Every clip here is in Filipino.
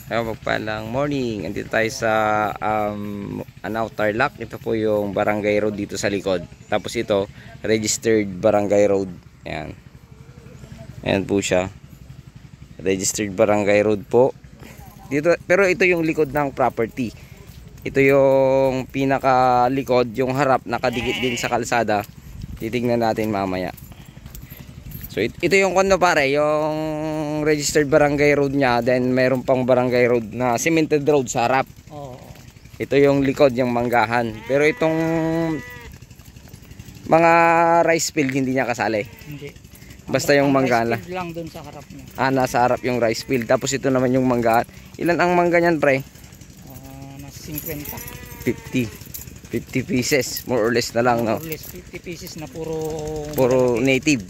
Magpalang morning. Andito tayo sa Tarlac. Ito po yung barangay road dito sa likod. Tapos ito, registered barangay road. Ayan. Ayan po siya. Registered barangay road po. Dito, pero ito yung likod ng property. Ito yung pinakalikod, yung harap nakadikit din sa kalsada. Titingnan natin mamaya. So ito yung kondo pare, yung registered barangay road niya, then mayroon pang barangay road na cemented road sa harap. Ito yung likod, yung manggahan. Pero itong mga rice field hindi niya kasali. Hindi. Basta yung manggahan lang. Lang doon sa harap niya. Nasa harap yung rice field. Tapos ito naman yung manggahan. Ilan ang mangga niyan pre? Nasa 50. 50 pieces, more or less na lang, no? More or less 50 pieces na puro native.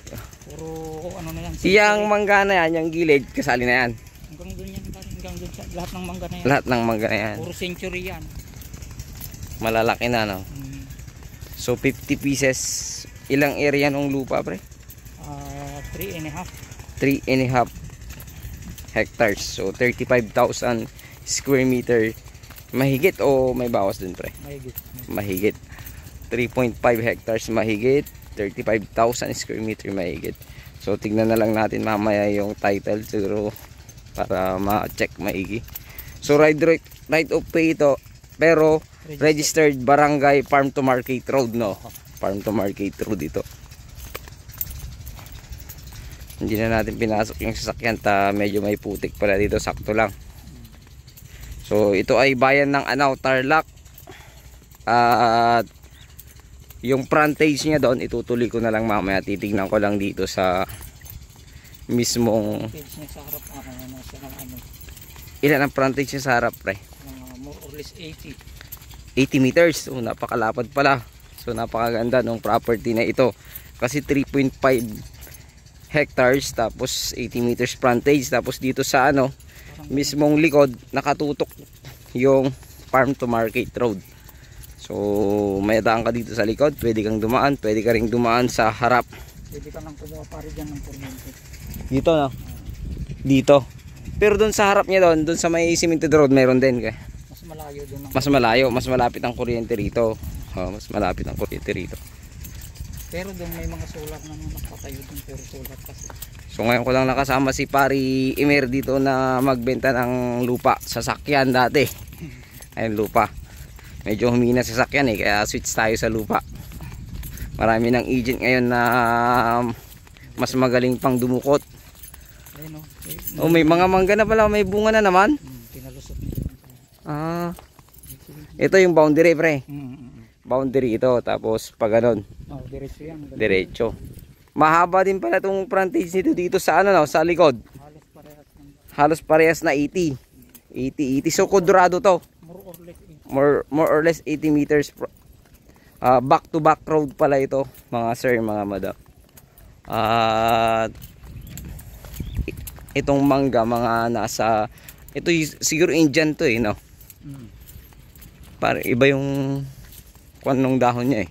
Puro ano na yan. Yang mangga na yan, yung gilid, kasali na yan. Hanggang doon yan, hanggang doon sa lahat ng mangga na yan. Lahat ng mangga na yan. Puro century yan. Malalaki na, no? So 50 pieces. Ilang area ng lupa, pre? 3.5. 3.5 hectares. So 35,000 square meter. Mahigit o may bawas dun, pre? Mahigit. 3.5 hectares mahigit. 35,000 square meter mahigit. So tignan na lang natin mamaya yung title siguro para ma-check maigi. So right of way ito, pero registered barangay farm to market road, no? Farm to market road ito. Hindi na natin pinasok yung sasakyan, medyo may putik pala dito, sakto lang. So ito ay bayan ng Tarlac. At yung frontage niya doon itutuloy ko na lang mamaya, titignan ko lang dito sa mismong frontage niya sa harap. Ilan ang frontage niya sa harap, pre? More or less 80 meters. So napakalapad pala. So napakaganda ng property na ito kasi 3.5 hectares tapos 80 meters frontage. Tapos dito sa mismong likod nakatutok yung farm to market road. So may daan ka dito sa likod, pwede kang dumaan, pwede ka ring dumaan sa harap. Pwede ka nang kumuha pare dyan ng kuryente dito, no? Dito. Pero doon sa harap niya doon sa may cemented road meron din. Mas malayo doon. Mas malayo, mas malapit ang kuryente rito. Mas malapit ang kuryente rito. Pero doon may mga solar na nakatayo doon, pero solar kasi. So ngayon ko lang nakasama si Pari Imer dito na magbenta ng lupa. Sasakyan dati. Ayun, lupa. Medyo humina sa sasakyan kaya switch tayo sa lupa. Marami ng agent ngayon na mas magaling pang dumukot. Ayun, may mga mangga na pala, may bunga na naman. Pinalusot nito. Ito yung boundary, pre. Boundary ito, tapos pag ganon. Diretso yan. Diretso. Mahaba din pala itong frontage nito dito sa sa likod. Halos parehas na 80. So kudrado to. More or less 80 meters. Back to back road pala ito, mga sir, mga madam. Itong mangga, mga nasa, ito siguro Indian to no? Para iba yung kwanong dahon niya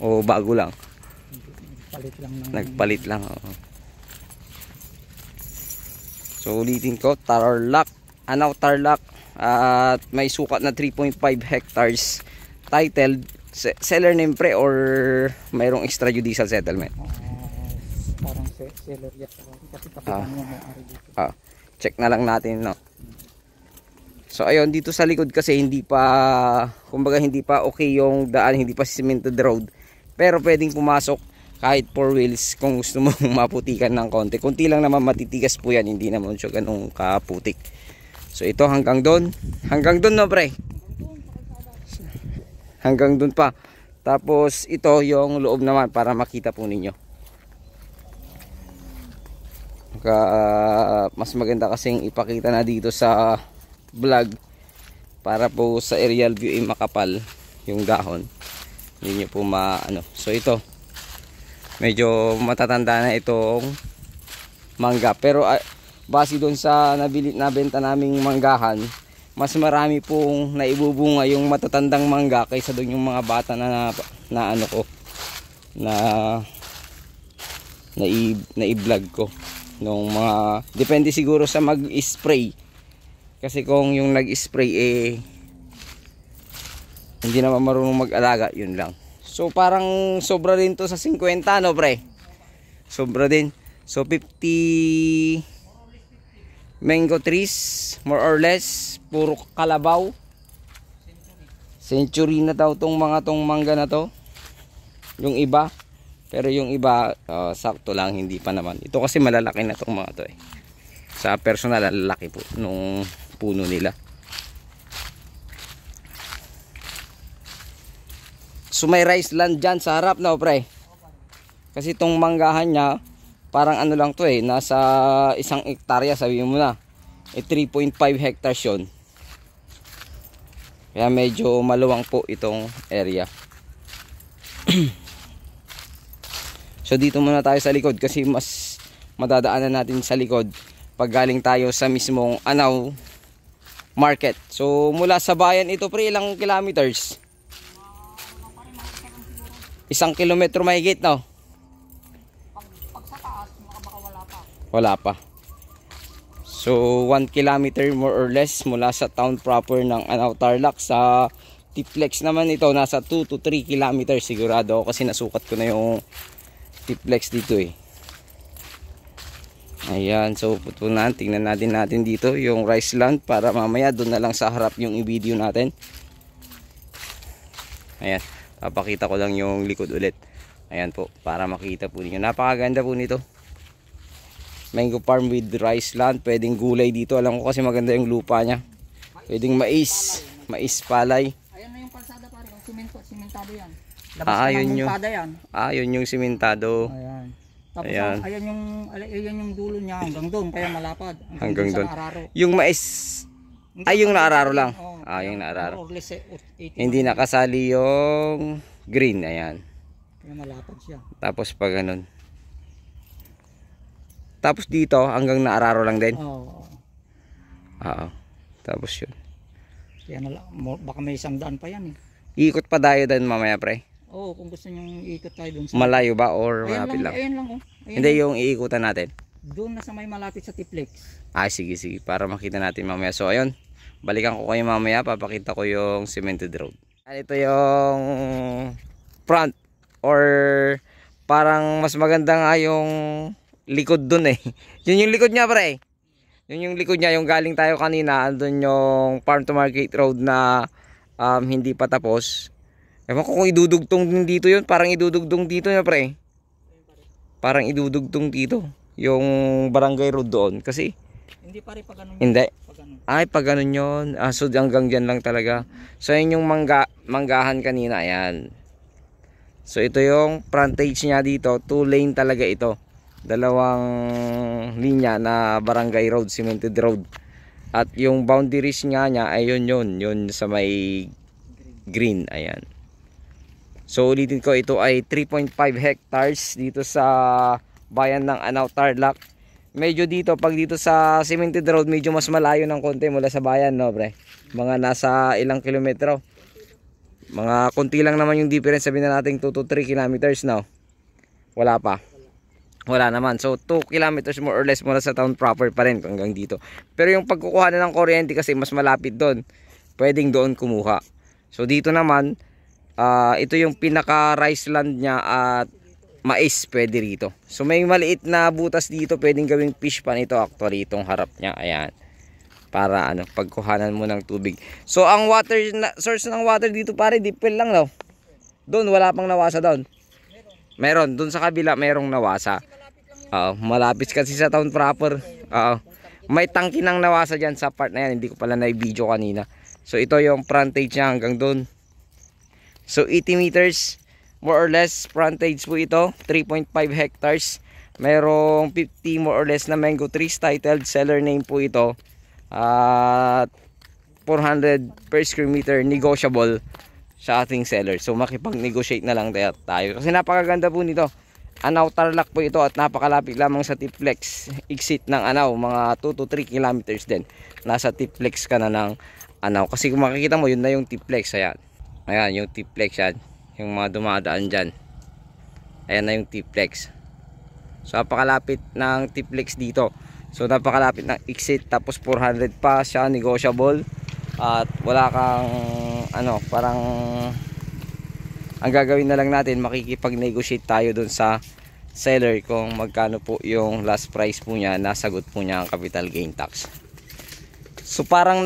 o bago lang. Nagpalit lang. So ulitin ko, Tarlac, Tarlac, at may sukat na 3.5 hectares. Titled, seller name, pre, or mayroong extrajudicial settlement? Parang seller yata kasi kapitan niya may-ari dito. Check na lang natin, no? So ayun, dito sa likod kasi hindi pa, kumbaga hindi pa okay yung daan, hindi pa cemented road. Pero pwedeng pumasok kahit 4 wheels kung gusto mong maputikan ng konti. Kunti lang naman matitigas po yan, hindi naman siya ganung kaputik. So ito hanggang doon no, pre? Hanggang doon pa. Tapos ito yung loob naman para makita po ninyo. Mas maganda kasing ipakita na dito sa vlog para po sa aerial view makapal yung dahon, hindi nyo po so ito medyo matatanda na itong mangga, pero base doon sa nabenta naming manggahan, mas marami pong naibubunga yung matatandang mangga kaysa doon yung mga bata na i-vlog ko. nung mga, depende siguro sa mag-spray. Kasi kung yung nag-spray hindi naman marunong mag-alaga, yun lang. So parang sobra din to sa 50, no pre? Sobra din. So 50 mango trees, more or less, puro kalabaw. Century na daw tong mga tong mangga na to. Yung iba. Pero yung iba, sakto lang, hindi pa naman. Ito kasi malalaki na tong mga to eh. Sa personal, lalaki po nung puno nila. So may rice land dyan sa harap na pre. Kasi itong manggahan niya, parang ano lang to eh, nasa 1 hektarya sabihin mo na. 3.5 hectares yun. Kaya medyo maluwang po itong area. So dito muna tayo sa likod kasi mas madadaanan natin sa likod pag galing tayo sa mismong Anaw Market. So mula sa bayan ito pre, ilang kilometers? 1 kilometro mahigit, no? Pag sa taas, baka wala pa. Wala pa. So 1 kilometer more or less mula sa town proper ng Anaw Tarlac. Sa Tiplex naman ito nasa 2 to 3 kilometers sigurado ako kasi nasukat ko na yung Tiplex dito eh. Ayan, so putunan, tingnan natin dito yung rice land para mamaya doon na lang sa harap yung i-video natin. Ayan, papakita ko lang yung likod ulit. Ayan po, para makita po niyo. Napakaganda po nito. Mango farm with rice land. Pwedeng gulay dito. Alam ko kasi maganda yung lupa niya. Pwedeng mais palay. Ayan na yung kalsada pare, yung simentado yan. Labas ka ng montada yan. Yun yung simentado. Ayan. Tapos Ayan. ayan yung dulo niya hanggang doon, kaya malapad. Hanggang doon. Araro. Yung mais, yung naararo lang. Oh, Yung naararo. or less, 80. Hindi nakasali yung green. Ayan. Kaya malapad siya. Tapos pag ganun. Tapos dito hanggang naararo lang din. Oo. Tapos yun. Kaya baka may 100 pa yan eh. Ikot pa tayo din mamaya pre. Oo, kung gusto nyo ikot tayo doon sa... Malayo ba or Ayan malapit lang? Ayan lang oh. Ayan Hindi lang. yung iikutan natin. Doon na sa may malapit sa Tiplex. Sige para makita natin mamaya. So ayun, balikan ko kayo mamaya, papakita ko yung cemented road. Ito yung front or parang mas maganda nga yung likod dun eh. Yun yung likod niya pre. Yun yung likod niya, yung galing tayo kanina, andun yung farm to market road na hindi pa tapos. Ewan ko kung idudugtong din dito yun, parang idudugtong dito na pre. Parang idudugtong dito yung barangay road doon kasi Hindi pare pag ganun. hindi. Pag ganun. Pag ganun yun. So hanggang dyan lang talaga. So yun yung manggahan kanina. Ayan. So ito yung frontage niya dito. 2 lane talaga ito. 2 linya na barangay road, cemented road. At yung boundaries niya ay yun sa may green. Ayan. So ulitin ko, ito ay 3.5 hectares dito sa bayan ng Anaw Tarlac. Medyo dito, pag dito sa cemented road, medyo mas malayo ng konti mula sa bayan, no pre? Mga nasa ilang kilometro. Mga konti lang naman yung difference, sabihin na natin 2 to 3 kilometers, no? Wala pa. Wala naman. So 2 kilometers more or less mula sa town proper pa rin hanggang dito. Pero yung pagkukuha na ng kuryente kasi mas malapit doon, pwedeng doon kumuha. So dito naman, ito yung pinaka rice land niya at mais pwede rito. So may maliit na butas dito, pwedeng gawing fish pan ito actually, itong harap niya. Ayan. Para pagkuhanan mo ng tubig. So ang water source ng water dito pare, deep well lang no. Doon wala pang nawasa doon. Meron doon sa kabila, merong nawasa. Malapit kasi sa town proper. May tangki ng nawasa diyan sa part na yan, hindi ko pala na-video kanina. So ito yung frontage niya hanggang doon. So 80 meters more or less frontage po ito, 3.5 hectares. Mayroong 50 more or less na mango trees, titled seller name po ito. At 400 per square meter negotiable sa ating seller. So makipag-negotiate na lang tayo. Kasi napakaganda po nito. Anaw Tarlac po ito at napakalapit lamang sa Tiplex. Exit ng Anaw, mga 2 to 3 kilometers din. Nasa Tiplex ka na ng Anaw. Kasi kung makikita mo, yun na yung Tiplex. Ayan. Ayan yung Tiplex yan. Yung mga dumadaan dyan. Ayan na yung Tiplex. So napakalapit ng Tiplex dito. So napakalapit ng exit, tapos 400 pa siya, negotiable. At wala kang ano, parang ang gagawin na lang natin, makikipag-negotiate tayo dun sa seller kung magkano po yung last price po niya, nasagot po niya ang capital gain tax. So parang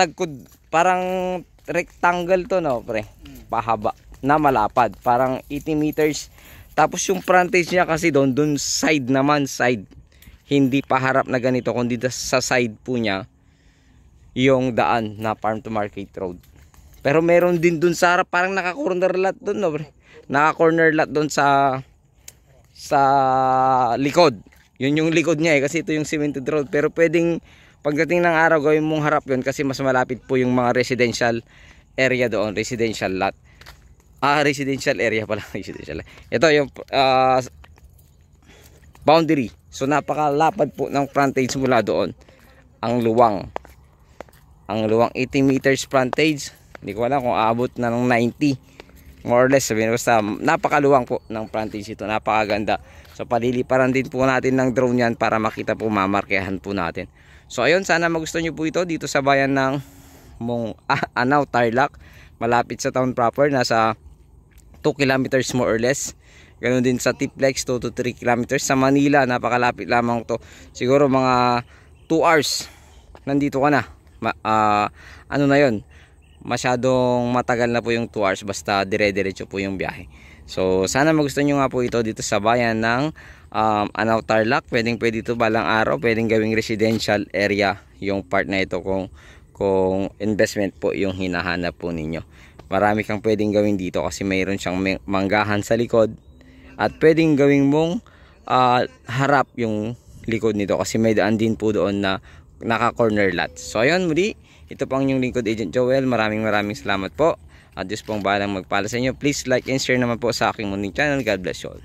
rectangle to, no pre, pahaba na malapad, parang 80 meters. Tapos yung frontage niya kasi doon side naman, side, hindi pa harap na ganito, kundi sa side po niya yung daan na farm to market road. Pero meron din dun sa harap, parang naka-corner lot dun, no pre, naka-corner lot dun sa likod. Yun yung likod niya kasi ito yung cemented road. Pero pwedeng pagdating ng araw gawin mong harap yun kasi mas malapit po yung mga residential area doon, residential lot. Residential area pala, residential. Ito yung boundary. So napakalapad po ng frontage mula doon. Ang luwang 80 meters frontage. Hindi ko alam kung aabot na ng 90, more or less, sabihin ko, basta napakaluwang po ng frontage ito, napakaganda. So paliliparan din po natin ng drone yan para makita po, mamarkehan po natin. So ayun, sana magustuhan nyo po ito dito sa bayan ng Anao, Tarlac, malapit sa town proper, nasa 2 kilometers more or less. Ganoon din sa Tiplex, 2 to 3 kilometers. Sa Manila, napakalapit lamang to, siguro mga 2 hours nandito ka na. Ano na yun, masyadong matagal na po yung 2 hours, basta dire-diretso po yung biyahe. So sana magustuhan nyo nga po ito dito sa bayan ng Anao, Tarlac. Pwede ito balang araw, pwedeng gawing residential area yung part na ito kung investment po yung hinahanap po ninyo. Marami kang pwedeng gawin dito kasi mayroon siyang manggahan sa likod, at pwedeng gawing mong harap yung likod nito kasi may daan din po doon na naka-corner lot. So ayun, muli, ito pang yung lingkod, Agent Joel. Maraming salamat po. At Diyos pong bahalang magpala sa inyo. Please like and share naman po sa aking munting channel. God bless you all.